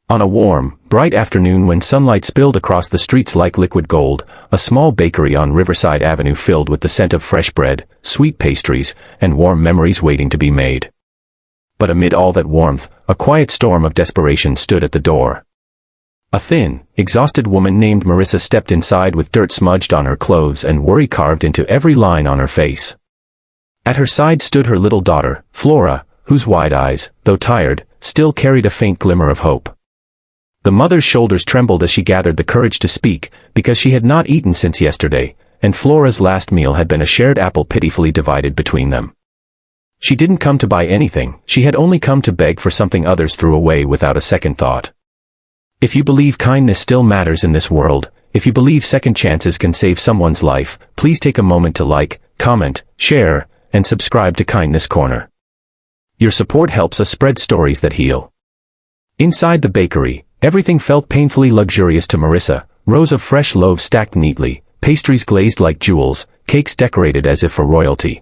On a warm, bright afternoon when sunlight spilled across the streets like liquid gold, a small bakery on Riverside Avenue filled with the scent of fresh bread, sweet pastries, and warm memories waiting to be made. But amid all that warmth, a quiet storm of desperation stood at the door. A thin, exhausted woman named Marissa stepped inside with dirt smudged on her clothes and worry carved into every line on her face. At her side stood her little daughter, Flora, whose wide eyes, though tired, still carried a faint glimmer of hope. The mother's shoulders trembled as she gathered the courage to speak, because she had not eaten since yesterday, and Flora's last meal had been a shared apple pitifully divided between them. She didn't come to buy anything, she had only come to beg for something others threw away without a second thought. If you believe kindness still matters in this world, if you believe second chances can save someone's life, please take a moment to like, comment, share, and subscribe to Kindness Corner. Your support helps us spread stories that heal. Inside the bakery, everything felt painfully luxurious to Marissa, rows of fresh loaves stacked neatly, pastries glazed like jewels, cakes decorated as if for royalty.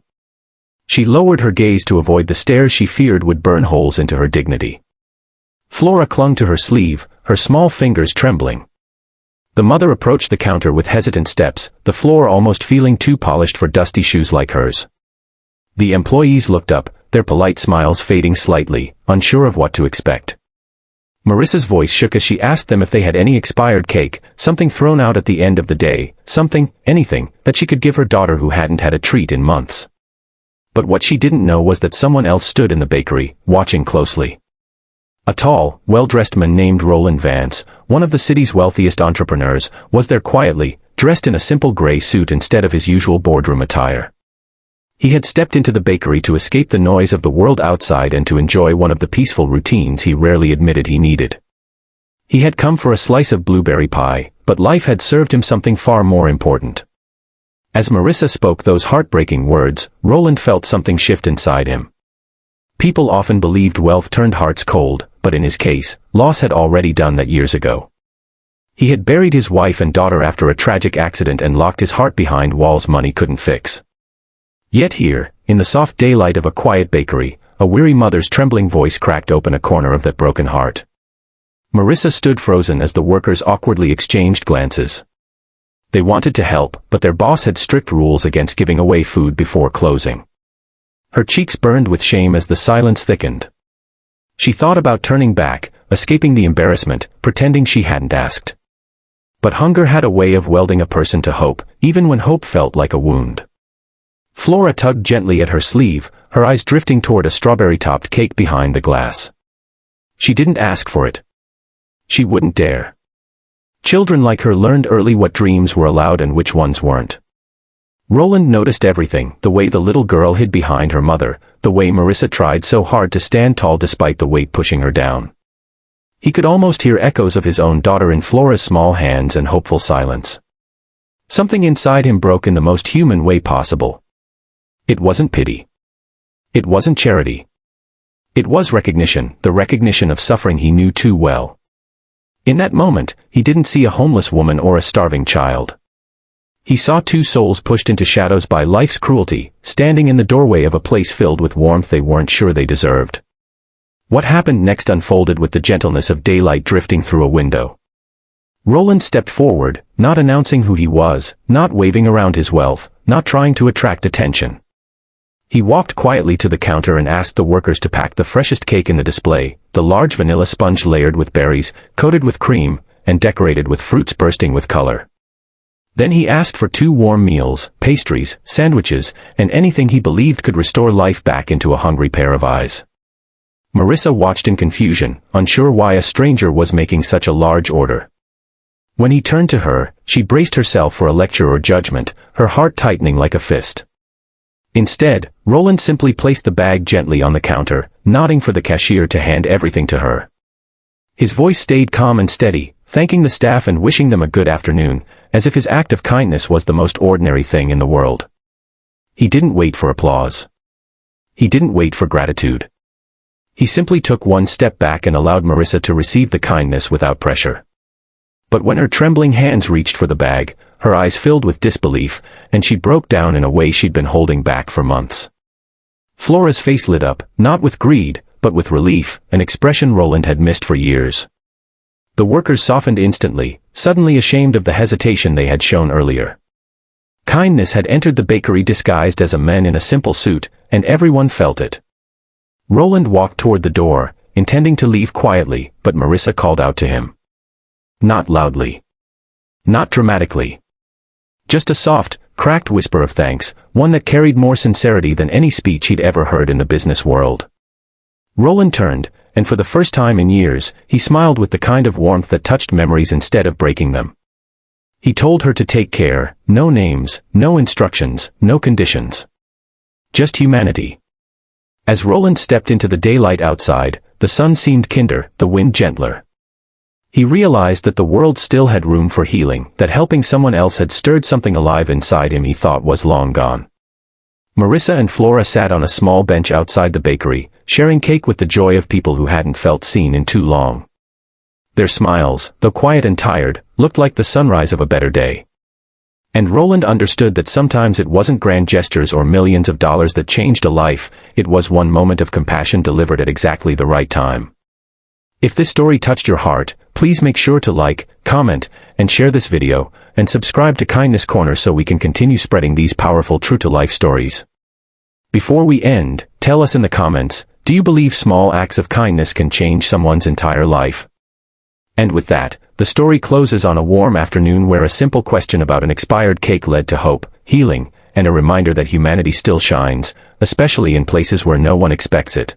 She lowered her gaze to avoid the stares she feared would burn holes into her dignity. Flora clung to her sleeve, her small fingers trembling. The mother approached the counter with hesitant steps, the floor almost feeling too polished for dusty shoes like hers. The employees looked up, their polite smiles fading slightly, unsure of what to expect. Marissa's voice shook as she asked them if they had any expired cake, something thrown out at the end of the day, something, anything, that she could give her daughter who hadn't had a treat in months. But what she didn't know was that someone else stood in the bakery, watching closely. A tall, well-dressed man named Roland Vance, one of the city's wealthiest entrepreneurs, was there quietly, dressed in a simple gray suit instead of his usual boardroom attire. He had stepped into the bakery to escape the noise of the world outside and to enjoy one of the peaceful routines he rarely admitted he needed. He had come for a slice of blueberry pie, but life had served him something far more important. As Marissa spoke those heartbreaking words, Roland felt something shift inside him. People often believed wealth turned hearts cold, but in his case, loss had already done that years ago. He had buried his wife and daughter after a tragic accident and locked his heart behind walls money couldn't fix. Yet here, in the soft daylight of a quiet bakery, a weary mother's trembling voice cracked open a corner of that broken heart. Marissa stood frozen as the workers awkwardly exchanged glances. They wanted to help, but their boss had strict rules against giving away food before closing. Her cheeks burned with shame as the silence thickened. She thought about turning back, escaping the embarrassment, pretending she hadn't asked. But hunger had a way of welding a person to hope, even when hope felt like a wound. Flora tugged gently at her sleeve, her eyes drifting toward a strawberry-topped cake behind the glass. She didn't ask for it. She wouldn't dare. Children like her learned early what dreams were allowed and which ones weren't. Roland noticed everything, the way the little girl hid behind her mother, the way Marissa tried so hard to stand tall despite the weight pushing her down. He could almost hear echoes of his own daughter in Flora's small hands and hopeful silence. Something inside him broke in the most human way possible. It wasn't pity. It wasn't charity. It was recognition, the recognition of suffering he knew too well. In that moment, he didn't see a homeless woman or a starving child. He saw two souls pushed into shadows by life's cruelty, standing in the doorway of a place filled with warmth they weren't sure they deserved. What happened next unfolded with the gentleness of daylight drifting through a window. Roland stepped forward, not announcing who he was, not waving around his wealth, not trying to attract attention. He walked quietly to the counter and asked the workers to pack the freshest cake in the display, the large vanilla sponge layered with berries, coated with cream, and decorated with fruits bursting with color. Then he asked for 2 warm meals, pastries, sandwiches, and anything he believed could restore life back into a hungry pair of eyes. Marissa watched in confusion, unsure why a stranger was making such a large order. When he turned to her, she braced herself for a lecture or judgment, her heart tightening like a fist. Instead, Roland simply placed the bag gently on the counter, nodding for the cashier to hand everything to her. His voice stayed calm and steady, thanking the staff and wishing them a good afternoon, as if his act of kindness was the most ordinary thing in the world. He didn't wait for applause. He didn't wait for gratitude. He simply took one step back and allowed Marissa to receive the kindness without pressure. But when her trembling hands reached for the bag, her eyes filled with disbelief, and she broke down in a way she'd been holding back for months. Flora's face lit up, not with greed, but with relief, an expression Roland had missed for years. The workers softened instantly, suddenly ashamed of the hesitation they had shown earlier. Kindness had entered the bakery disguised as a man in a simple suit, and everyone felt it. Roland walked toward the door, intending to leave quietly, but Marissa called out to him. Not loudly. Not dramatically. Just a soft, cracked whisper of thanks, one that carried more sincerity than any speech he'd ever heard in the business world. Roland turned, and for the first time in years, he smiled with the kind of warmth that touched memories instead of breaking them. He told her to take care, no names, no instructions, no conditions. Just humanity. As Roland stepped into the daylight outside, the sun seemed kinder, the wind gentler. He realized that the world still had room for healing, that helping someone else had stirred something alive inside him he thought was long gone. Marissa and Flora sat on a small bench outside the bakery, sharing cake with the joy of people who hadn't felt seen in too long. Their smiles, though quiet and tired, looked like the sunrise of a better day. And Roland understood that sometimes it wasn't grand gestures or millions of dollars that changed a life, it was one moment of compassion delivered at exactly the right time. If this story touched your heart, please make sure to like, comment, and share this video, and subscribe to Kindness Corner so we can continue spreading these powerful true-to-life stories. Before we end, tell us in the comments, do you believe small acts of kindness can change someone's entire life? And with that, the story closes on a warm afternoon where a simple question about an expired cake led to hope, healing, and a reminder that humanity still shines, especially in places where no one expects it.